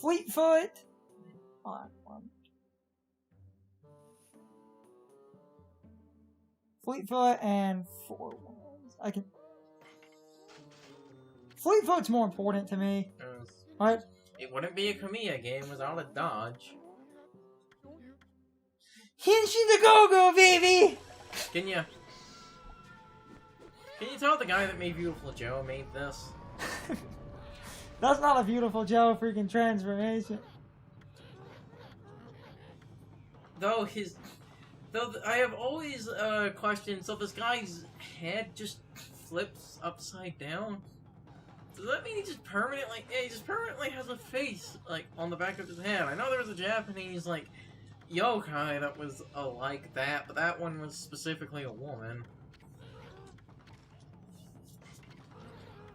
Fleetfoot. Alright, Fleetfoot and 4 ones. I can. Fleetfoot's more important to me. Right? It wouldn't be a Kamiya game without a dodge. Henshin-A-Dojo, baby! Can you tell the guy that made Beautiful Joe made this? That's not a Beautiful Joe freaking transformation. Though I have always questioned, so this guy's head just flips upside down? Does that mean he just permanently has a face, like, on the back of his head? I know there was a Japanese, like, yokai that was like that, but that one was specifically a woman.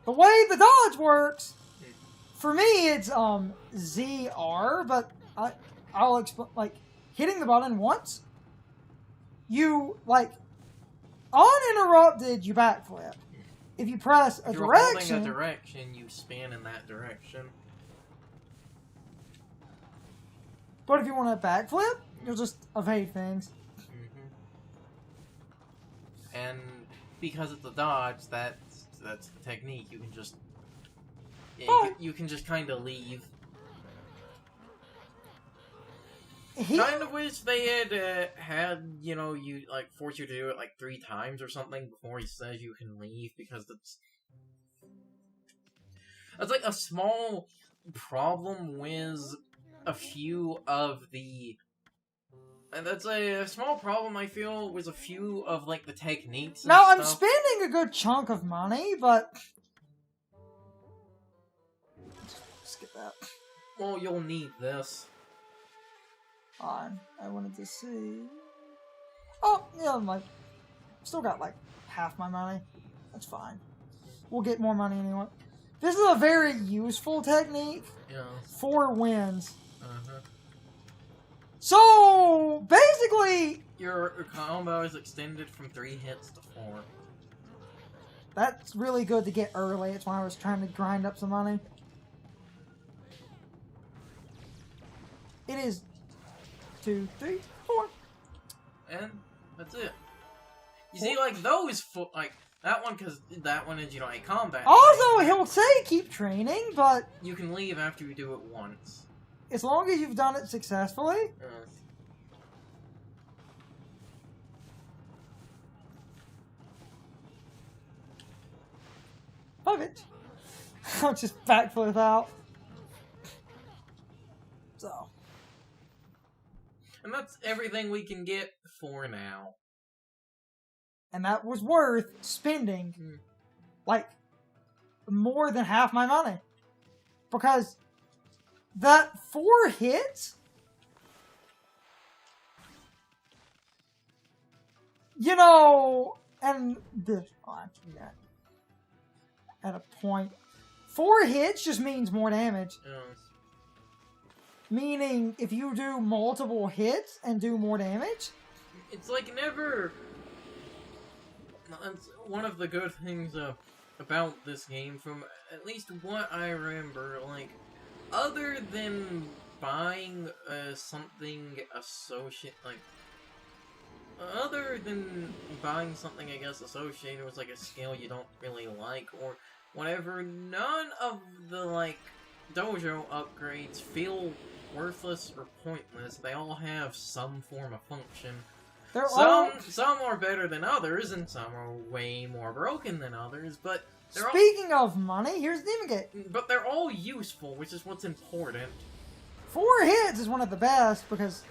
The way the dodge works, for me, it's, ZR, but I'll explain, like, hitting the button once, you, like, uninterrupted, you backflip. If you press a If you're direction... holding a direction, you spin in that direction. But if you want to backflip, you'll just evade things. And because it's a dodge, that's the technique. You can just... you can just kind of leave. Kind of wish they had, you know, force you to do it like 3 times or something before he says you can leave, because that's like a small problem with a few of the... And that's a small problem, I feel, with a few of, like, the techniques and Now, stuff. I'm spending a good chunk of money, but... Skip that. Well, you'll need this. Fine. I wanted to see... Oh, yeah, like... Still got, like, half my money. That's fine. We'll get more money anyway. This is a very useful technique. Yeah. 4 wins. Uh-huh. So, basically... Your combo is extended from 3 hits to 4. That's really good to get early. It's why I was trying to grind up some money. It is 2, 3, 4. And that's it. You see, like, those like, that one, because that one is, you know, a combat Also, thing. he'll say keep training, but... You can leave after you do it once. As long as you've done it successfully... Love it. I'll just backflip out. So. And that's everything we can get for now. And that was worth spending, like, more than half my money. Because that 4 hits, you know, and this, at a point, 4 hits just means more damage. Meaning, if you do multiple hits and do more damage... It's like never... That's one of the good things about this game, from at least what I remember, like, other than buying something associated, like, other than buying something, I guess, associated with, like, a skill you don't really like, or whatever, none of the, like, dojo upgrades feel worthless or pointless. They all have some form of function. Some are better than others, and some are way more broken than others, but Speaking of money, here's the But they're all useful, which is what's important. 4 hits is one of the best, because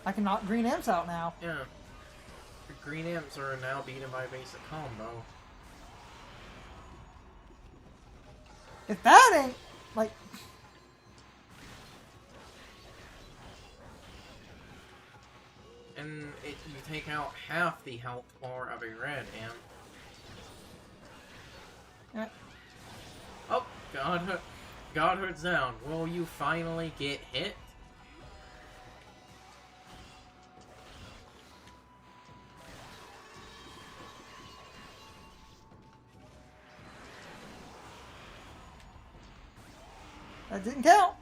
I can knock green imps out now. Yeah. The green imps are now beaten by basic combo. If that ain't, like... And you take out half the health bar of a red imp. Yeah. Oh, Godhood's down. Will you finally get hit? That didn't count.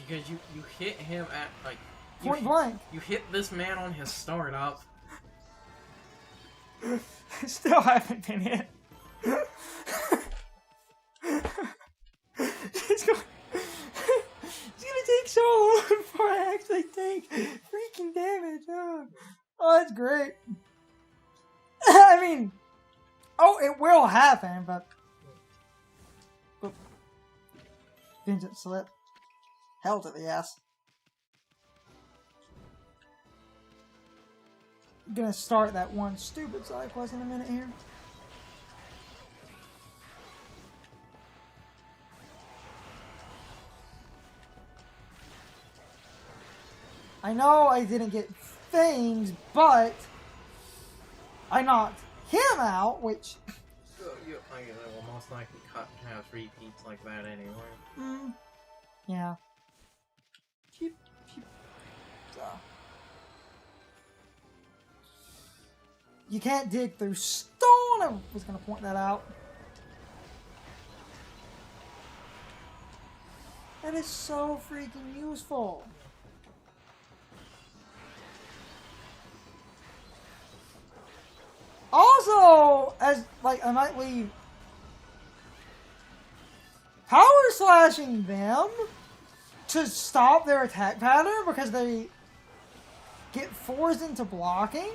Because you hit him at, like... Point blank. You hit this man on his startup. Still haven't been hit. It's gonna take so long before I actually take freaking damage. Oh, that's great. I mean, oh, it will happen, but... Oop. Vengeance slip. Hell to the ass. I'm gonna start that one stupid side quest in a minute here. I know I didn't get things, but I knocked him out, which... You will most likely have repeats like that anyway. Yeah. You can't dig through stone. I was going to point that out. That is so freaking useful. Also, as like I might leave power slashing them to stop their attack pattern because they get forced into blocking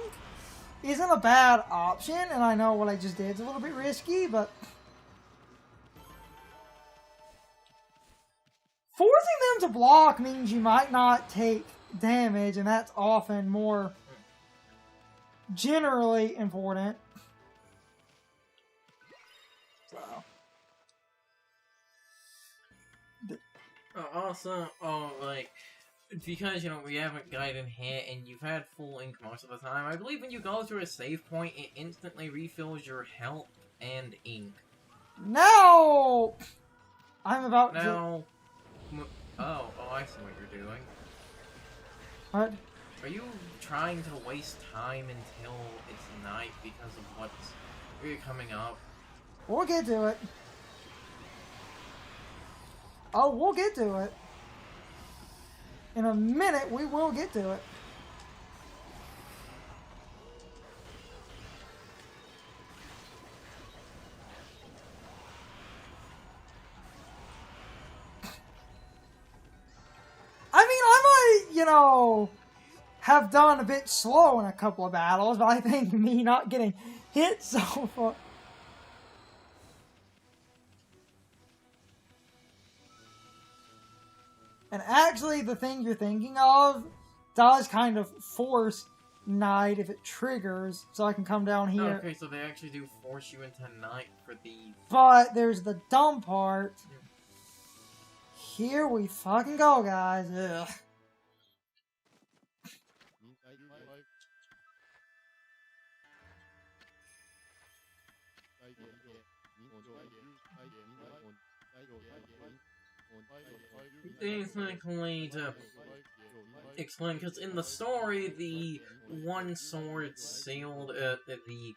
isn't a bad option, and I know what I just did is a little bit risky, but forcing them to block means you might not take damage, and that's often more generally important. So. Also, like, because, you know, we haven't gotten hit and you've had full ink most of the time, I believe when you go through a save point, it instantly refills your health and ink. Now! I'm about to... Oh, I see what you're doing. What? Are you trying to waste time until it's night because of what's coming up? We'll get to it. Oh, we'll get to it. In a minute, we will get to it. I mean, I might, you know, have done a bit slow in a couple of battles, but I think me not getting hit so far... And actually, the thing you're thinking of does kind of force night if it triggers, so I can come down here. Okay, so they actually do force you into night for the... But there's the dumb part. Here we fucking go, guys. Ugh. Basically, to explain, because in the story, the one sword sealed the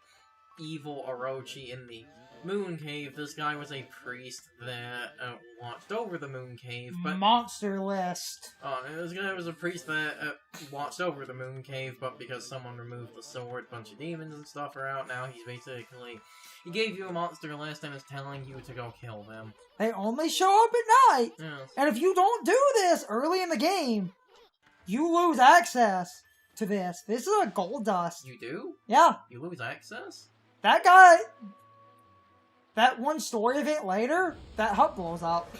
evil Orochi in the Moon Cave. This guy was a priest that watched over the Moon Cave, but... Monster list. This guy was a priest that watched over the Moon Cave, but because someone removed the sword, a bunch of demons and stuff are out now, he's basically... He gave you a monster list and is telling you to go kill them. They only show up at night. Yeah. And if you don't do this early in the game, you lose access to this. This is a gold dust. You do? Yeah. You lose access? That guy... That one story event later, that hut blows up.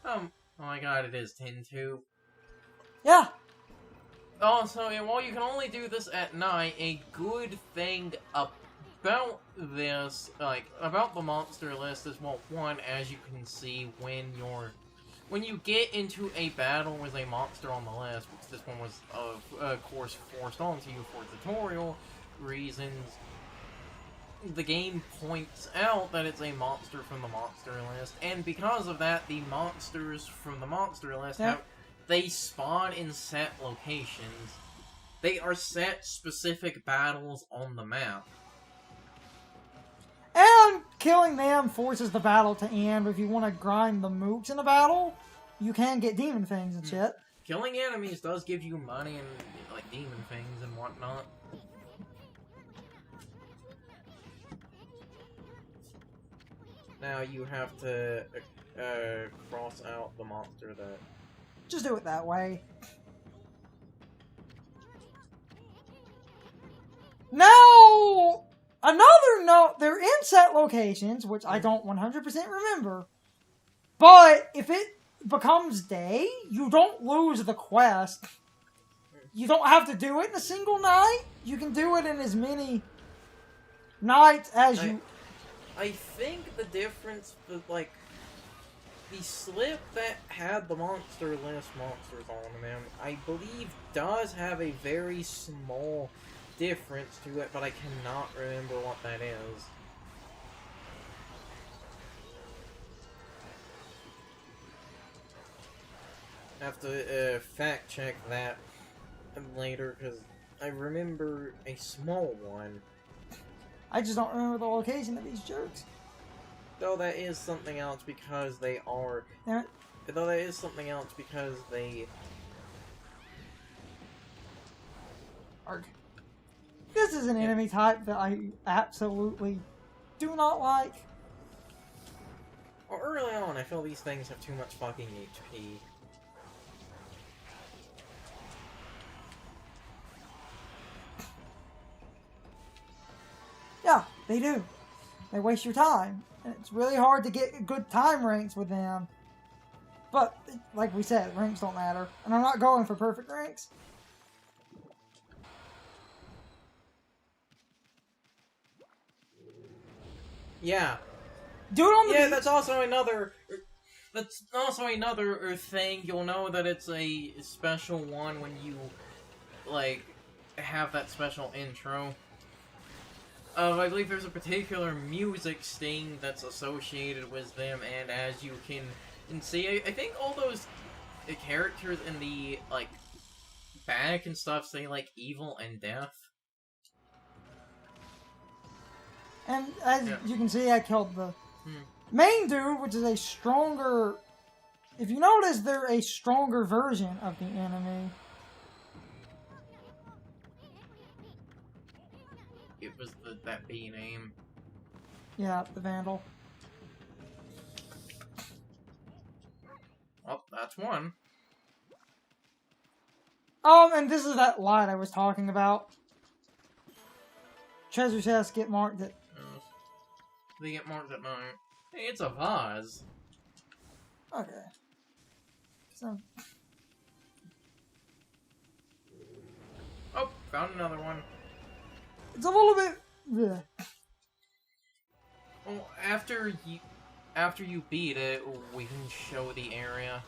Oh my god, it is 10-2. Yeah. Also, while you can only do this at night, a good thing about this, like, about the monster list is, well, one, as you can see, when you get into a battle with a monster on the list, which this one was, of course, forced onto you for tutorial reasons, the game points out that it's a monster from the monster list, and because of that, the monsters from the monster list they spawn in set locations. They are set specific battles on the map. And killing them forces the battle to end. If you want to grind the mooks in a battle, you can get demon things and shit. Killing enemies does give you money and, like, demon things and whatnot. Now you have to cross out the monster that... Just do it that way. Now, another note, they're in set locations, which I don't 100% remember. But if it becomes day, you don't lose the quest. You don't have to do it in a single night. You can do it in as many nights as you... I think the difference with, like, the slip that had the monster list monsters on them, I believe does have a very small difference to it, but I cannot remember what that is. I have to fact check that later, because I remember a small one. I just don't remember the location of these jerks. Though that is something else because they are... Though that is something else because they... Arg. This is an enemy type that I absolutely do not like. Well, early on, I feel these things have too much fucking HP. Yeah, they do. They waste your time. And it's really hard to get good time ranks with them. But, like we said, ranks don't matter. And I'm not going for perfect ranks. Yeah. Do it on the beach. That's also another... That's also another thing. You'll know that it's a special one when you, like, have that special intro. I believe there's a particular music sting that's associated with them, and as you can see, I think all those characters in the, like, back and stuff say, like, evil and death. And as you can see, I killed the main dude, which is a stronger... If you notice, they're a stronger version of the enemy. It was that B name. Yeah, the Vandal. Well, that's one. And this is that light I was talking about. Treasure chests get marked at... They get marked at night. Hey, it's a vase. Okay. So... Oh, found another one. It's a little bit... Bleh. Well, after you beat it, we can show the area.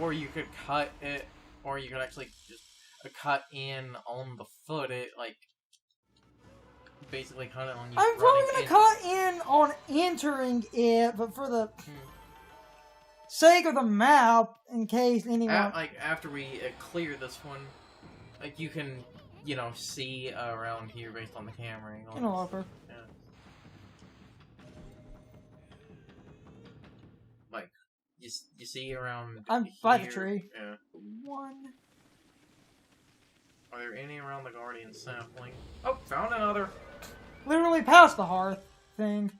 Or you could cut it, or you could actually just cut in on the foot. It, like, basically cut it on you. I'm probably gonna cut in on entering it, but for the sake of the map, in case anyone... like, after we clear this one, like, you can, you know, see around here based on the camera angle. Interloper. Yeah. Like, you see around I'm here? by the tree. Yeah. One. Are there any around the Guardian sapling? Oh, found another. Literally past the hearth thing.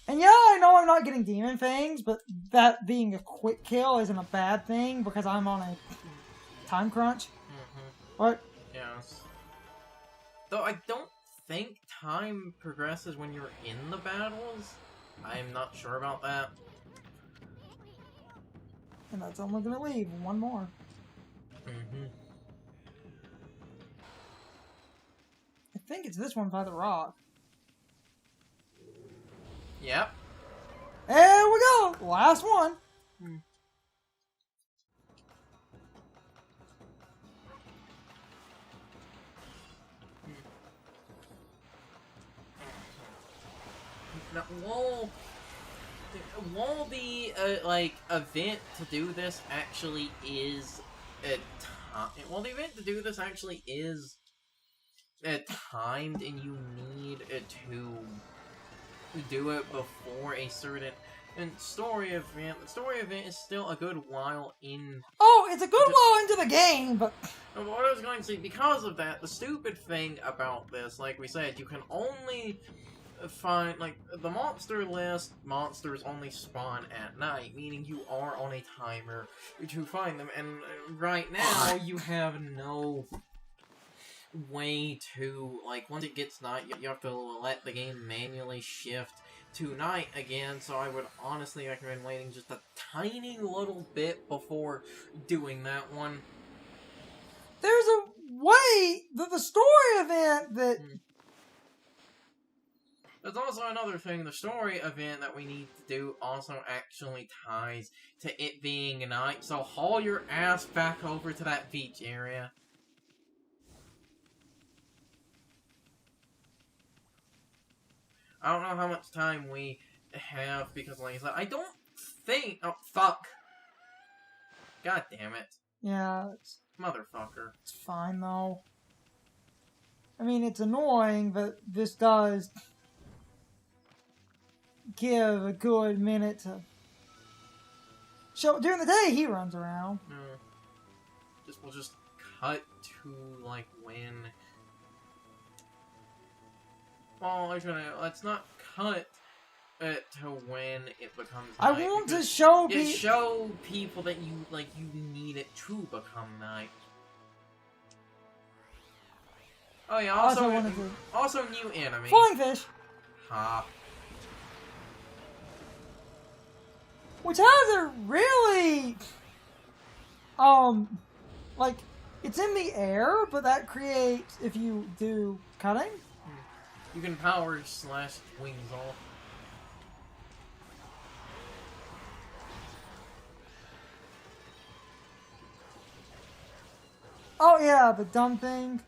And yeah, I know I'm not getting demon fangs, but that being a quick kill isn't a bad thing because I'm on a time crunch. What? Yes. Though I don't think time progresses when you're in the battles. I'm not sure about that. And that's only gonna leave one more. I think it's this one by the rock. Yep. There we go! Last one! Now, while the like event to do this actually is while the event to do this actually is timed, and you need to do it before a certain story event. The story event is still a good while in. Oh, it's a good while into the game, but what I was going to say, because of that, the stupid thing about this, like we said, you can only find, like, the monster list, monsters only spawn at night, meaning you are on a timer to find them, and right now, you have no way to, like, once it gets night, you have to let the game manually shift to night again, so I would honestly recommend waiting just a tiny little bit before doing that one. There's a way that the story event that... There's also another thing, the story event that we need to do also actually ties to it being night, so haul your ass back over to that beach area. I don't know how much time we have, because like I said, I don't think... Oh, fuck. God damn it. Yeah, Motherfucker. It's fine, though. I mean, it's annoying, but this does give a good minute to show. During the day, he runs around. We'll just cut to, like, when... Well, actually, let's not cut it to when it becomes night. I want to show people... show people that you need it to become night. Oh yeah, also new enemy. Flying fish! Ha. Which has a really... like, it's in the air, but that creates, if you do cutting... You can power slash wings off. Oh yeah, the dumb thing.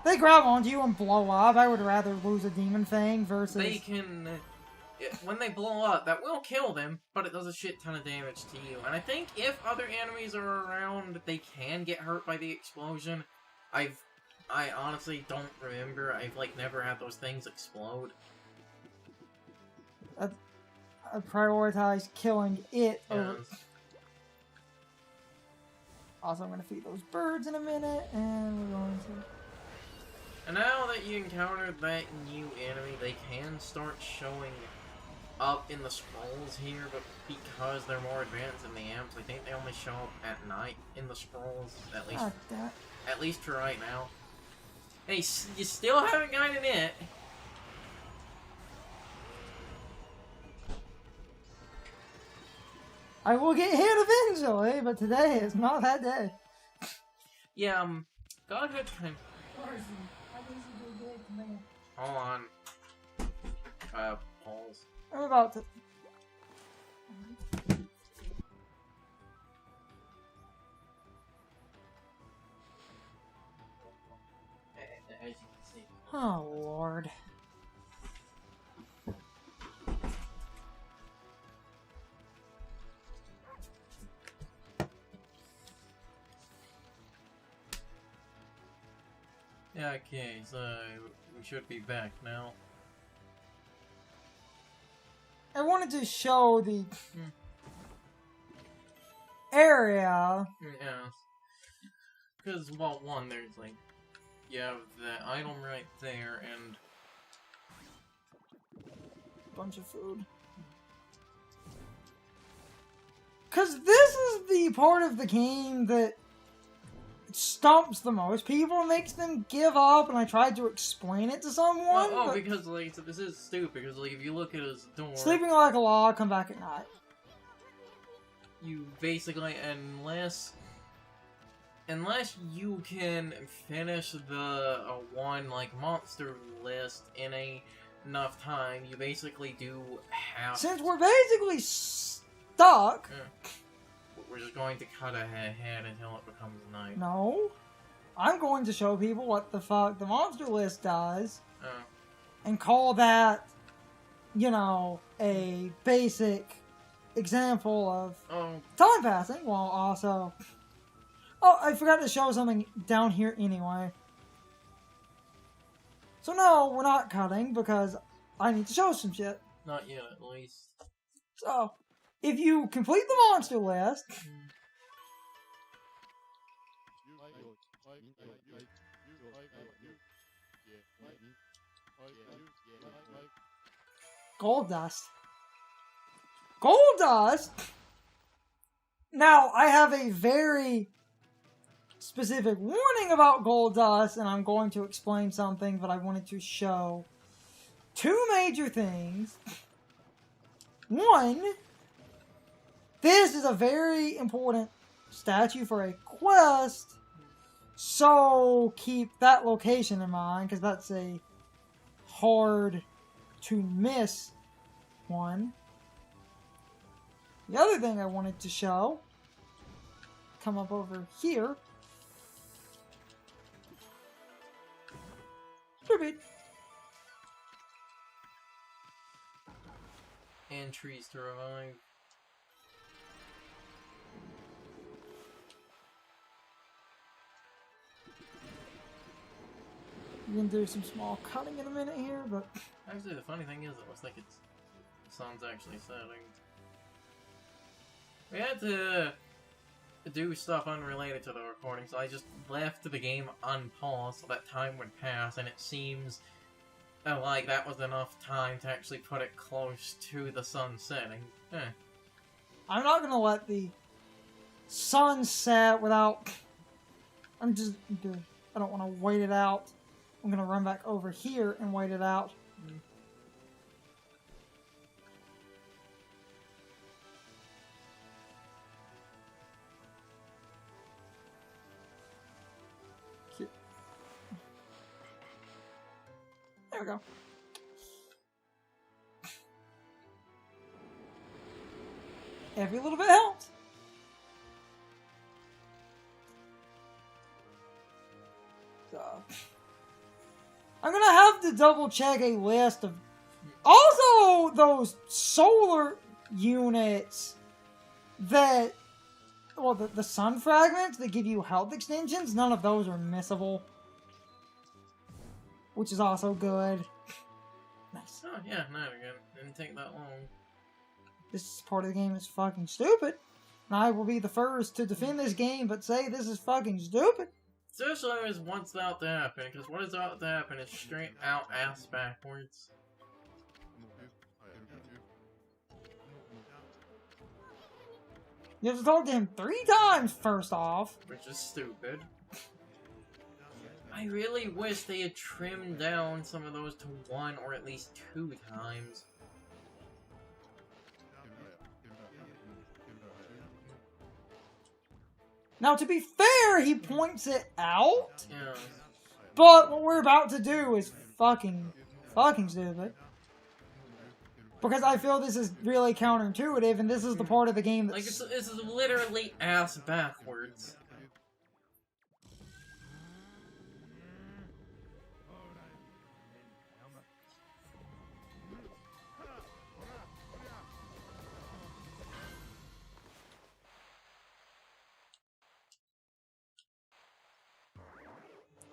They grab onto you and blow up. I would rather lose a demon thing versus... They can... when they blow up, that will kill them, but it does a shit ton of damage to you. And I think if other enemies are around, they can get hurt by the explosion. I honestly don't remember. I've, like, never had those things explode. I prioritize killing it over... Also, I'm going to feed those birds in a minute, and we're going to... And now that you encountered that new enemy, they can start showing up in the scrolls here, but because they're more advanced than the amps, I think they only show up at night in the scrolls, at least for right now. Hey, you still haven't gotten it. I will get hit eventually, but today is not that day. Yeah, go ahead and... Hold on. Pause. I'm about to... As you can see. Oh, Lord. Yeah, okay, so we should be back now. I wanted to show the area. Yeah. Because, well, one, there's, like, you have the item right there, and... Bunch of food. Because this is the part of the game that stumps the most people and makes them give up, and I tried to explain it to someone. Well, because, like, so this is stupid, because, like, if you look at his door... Sleeping like a log, come back at night. You basically, unless you can finish the one, like, monster list in enough time, you basically do have... Since we're basically stuck... We're just going to cut ahead until it becomes night. No. I'm going to show people what the fuck the monster list does Oh. and call that, you know, a basic example of time passing while also... Oh, I forgot to show something down here anyway. So no, we're not cutting because I need to show some shit. Not yet, at least. So, if you complete the monster list... Gold dust. Gold dust? Now, I have a very specific warning about gold dust, and I'm going to explain something, but I wanted to show two major things. One, this is a very important statue for a quest, so keep that location in mind, because that's a hard to miss one. The other thing I wanted to show, come up over here. Repeat. And trees to revive. We're gonna do some small cutting in a minute here, but... Actually, the funny thing is, it looks like it's... the sun's actually setting. We had to do stuff unrelated to the recording, so I just left the game unpaused so that time would pass, and it seems like that was enough time to actually put it close to the sun setting. I'm not gonna let the sun set without... I don't want to wait it out. I'm gonna run back over here and wait it out. There we go. Every little bit helps. So, I'm gonna have to double check a list of also those solar units that, well, the sun fragments that give you health extensions. None of those are missable, which is also good. Nice. Oh yeah, no, again, didn't take that long. This part of the game is fucking stupid. And I will be the first to defend this game, but say this is fucking stupid. Especially is what's about to happen, because what is about to happen is straight out ass backwards. You have to talk to him 3 times first off. Which is stupid. I really wish they had trimmed down some of those to 1 or at least 2 times. Now, to be fair, he points it out. Yeah. But what we're about to do is fucking stupid. Because I feel this is really counterintuitive, and this is the part of the game that's... Like, it's literally ass backwards.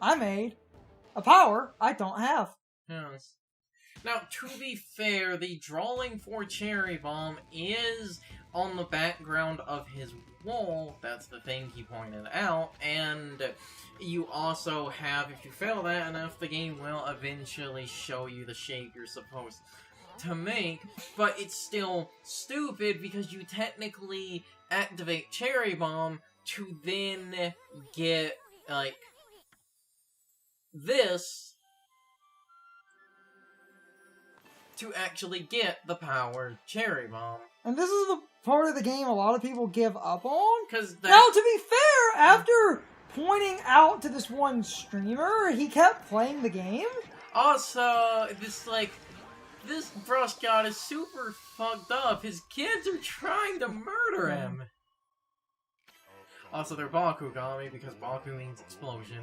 I made a power I don't have. Yes. Now, to be fair, the drawing for Cherry Bomb is on the background of his wall. That's the thing he pointed out. And you also have, if you fail that enough, the game will eventually show you the shape you're supposed to make. But it's still stupid because you technically activate Cherry Bomb to then get, like, this to actually get the power Cherry Bomb. And this is the part of the game a lot of people give up on. Because now, to be fair, after pointing out to this one streamer, he kept playing the game. Also, this brush god is super fucked up. His kids are trying to murder him. Also, they're Bakugami because Baku means explosion.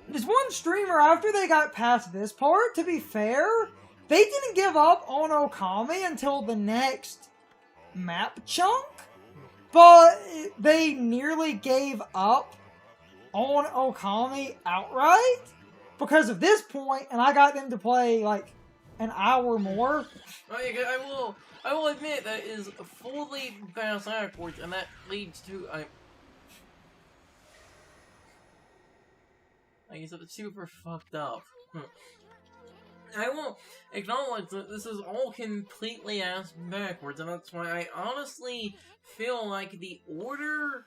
There's one streamer, after they got past this part, to be fair, they didn't give up on Okami until the next map chunk, but they nearly gave up on Okami outright because of this point, and I got them to play like an hour more. I will admit that is fully backwards, and that leads to I guess it's super fucked up. I will acknowledge that this is all completely ass backwards, and that's why I honestly feel like the order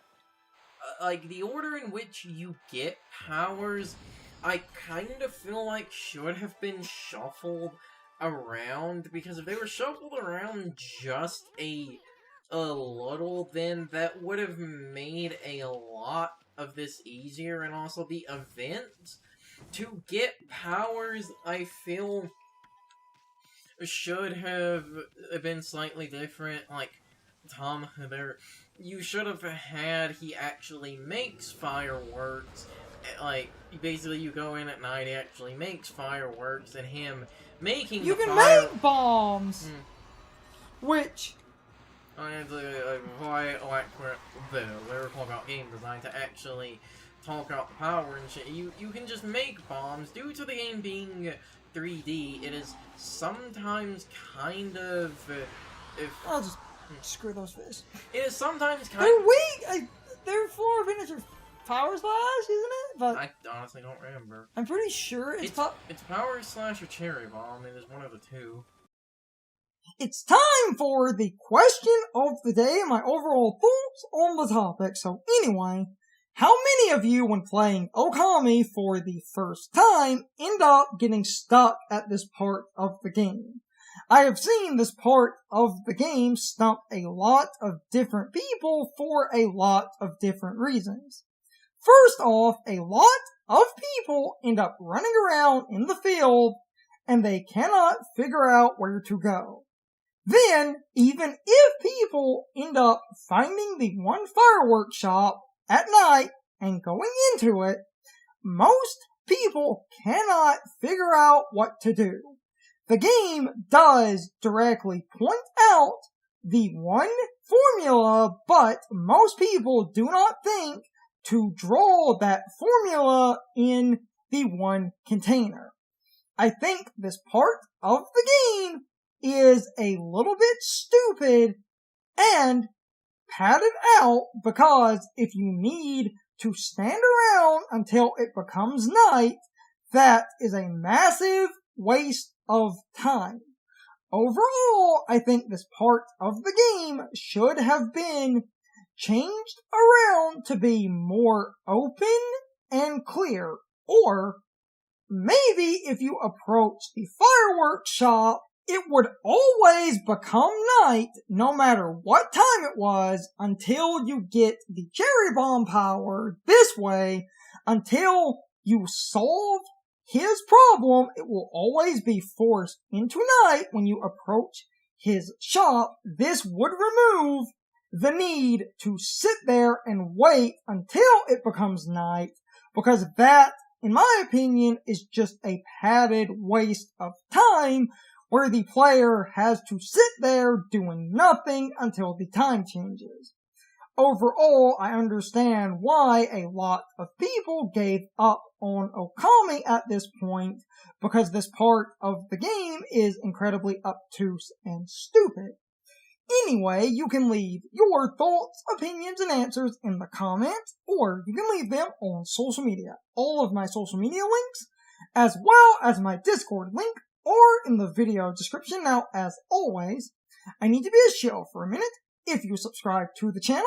in which you get powers, I kind of feel like should have been shuffled around, because if they were shuffled around just a little, then that would have made a lot of this easier, and also the events to get powers, I feel, should have been slightly different. Like, Tom, you should have had he actually makes fireworks. Like, basically you go in at night, he actually makes fireworks, and him making you can make bombs! Why Which... we're talking about game design to actually talk about the power and shit. You can just make bombs. Due to the game being 3D, it is sometimes kind of... I'll just screw those fish. It is sometimes kind They're weak! They're 4 finisher power slash, isn't it? But I honestly don't remember. I'm pretty sure it's power slash or cherry bomb. It is one of the two. It's time for the question of the day and my overall thoughts on the topic. So anyway, how many of you, when playing Okami for the first time, end up getting stuck at this part of the game? I have seen this part of the game stump a lot of different people for a lot of different reasons. First off, a lot of people end up running around in the field and they cannot figure out where to go. Then, even if people end up finding the one fireworks shop at night and going into it, most people cannot figure out what to do. The game does directly point out the one formula, but most people do not think to draw that formula in the one container. I think this part of the game is a little bit stupid and padded out, because if you need to stand around until it becomes night, that is a massive waste of time. Overall, I think this part of the game should have been changed around to be more open and clear. Or maybe if you approach the fireworks shop, it would always become night no matter what time it was until you get the cherry bomb power. This way, until you solve his problem, it will always be forced into night when you approach his shop. This would remove the need to sit there and wait until it becomes night, because that, in my opinion, is just a padded waste of time where the player has to sit there doing nothing until the time changes. Overall, I understand why a lot of people gave up on Okami at this point, because this part of the game is incredibly obtuse and stupid. Anyway, you can leave your thoughts, opinions, and answers in the comments, or you can leave them on social media. All of my social media links, as well as my Discord link, are in the video description. Now, as always, I need to be a shill for a minute. If you subscribe to the channel,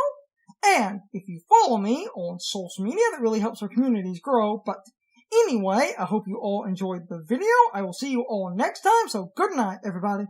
and if you follow me on social media, that really helps our communities grow. But anyway, I hope you all enjoyed the video. I will see you all next time, so good night, everybody.